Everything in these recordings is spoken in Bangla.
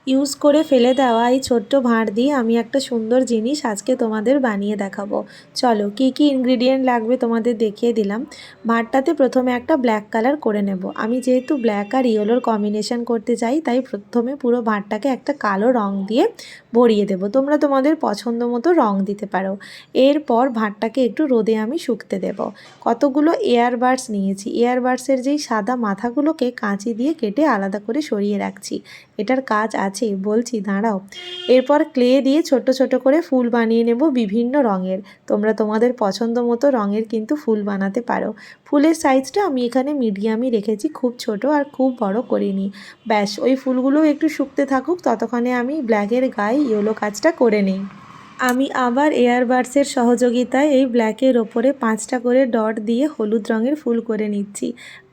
ইউজ করে ফেলে দেওয়া এই ছোট্ট ভাঁড় দিয়ে আমি একটা সুন্দর জিনিস আজকে তোমাদের বানিয়ে দেখাবো। চলো কি কি ইনগ্রিডিয়েন্ট লাগবে তোমাদের দেখিয়ে দিলাম। ভাঁড়টাতে প্রথমে একটা ব্ল্যাক কালার করে নেব। আমি যেহেতু ব্ল্যাক আর ইয়েলোর কম্বিনেশন করতে চাই, তাই প্রথমে পুরো ভাঁড়টাকে একটা কালো রং দিয়ে ভরিয়ে দেব। তোমরা তোমাদের পছন্দ মতো রং দিতে পারো। এরপর ভাঁড়টাকে একটু রোদে আমি শুকতে দেব। কতগুলো এয়ারবাডস নিয়েছি। এয়ারবাডসের যেই সাদা মাথাগুলোকে কাঁচি দিয়ে কেটে আলাদা করে সরিয়ে রাখছি। এটার কাজ আছে বলছি, দাঁড়াও। এরপর ক্লে দিয়ে ছোট ছোট করে ফুল বানিয়ে নেব বিভিন্ন রঙের। তোমরা তোমাদের পছন্দ মতো রঙের কিন্তু ফুল বানাতে পারো। ফুলের সাইজটা আমি এখানে মিডিয়ামই রেখেছি, খুব ছোট আর খুব বড় করিনি। ব্যাস ওই ফুলগুলো একটু শুকতে থাকুক, ততক্ষণে আমি ব্ল্যাকের গায়ে ইয়েলো কাজটা করে নিই। আমি আবার এয়ারবাডসের সহযোগিতায় এই ব্ল্যাকের ওপরে 5টা করে ডট দিয়ে হলুদ রঙের ফুল করে নিচ্ছি।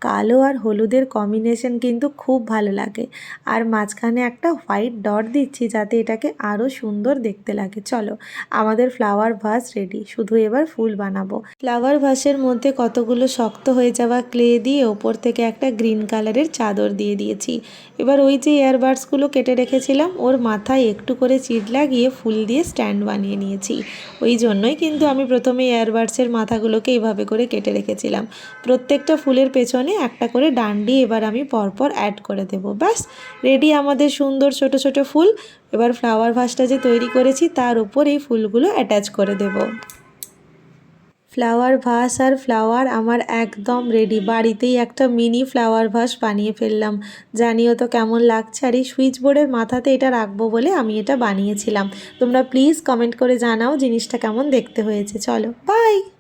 কালো আর হলুদের কম্বিনেশন কিন্তু খুব ভালো লাগে। আর মাঝখানে একটা হোয়াইট ডট দিচ্ছি যাতে এটাকে আরও সুন্দর দেখতে লাগে। চলো, আমাদের ফ্লাওয়ার ভাস রেডি, শুধু এবার ফুল বানাবো। ফ্লাওয়ার ভাসের মধ্যে কতগুলো শক্ত হয়ে যাওয়া ক্লে দিয়ে ওপর থেকে একটা গ্রিন কালারের চাদর দিয়ে দিয়েছি। এবার ওই যে এয়ারবাডসগুলো কেটে রেখেছিলাম, ওর মাথায় একটু করে চিট লাগিয়ে ফুল দিয়ে স্ট্যান্ড বানিয়ে নিয়েছি। ওই জন্যই কিন্তু আমি প্রথমে এয়ারবাডসের মাথাগুলোকে এইভাবে করে কেটে রেখেছিলাম। প্রত্যেকটা ফুলের পেছনে একটা করে ডান্ডি এবার আমি পরপর অ্যাড করে দেব। ব্যাস রেডি আমাদের সুন্দর ছোট ছোট ফুল। এবার ফ্লাওয়ার ভাসটা যে তৈরি করেছি তার উপর এই ফুলগুলো অ্যাটাচ করে দেব। ফ্লাওয়ার ভাস আর ফ্লাওয়ার আমার একদম রেডি। বাড়িতেই একটা মিনি ফ্লাওয়ার ভাস বানিয়ে ফেললাম। জানিও তো কেমন লাগছে। আর এই সুইচ বোর্ডের মাথাতে এটা রাখবো বলে আমি এটা বানিয়েছিলাম। তোমরা প্লিজ কমেন্ট করে জানাও জিনিসটা কেমন দেখতে হয়েছে। চলো বাই।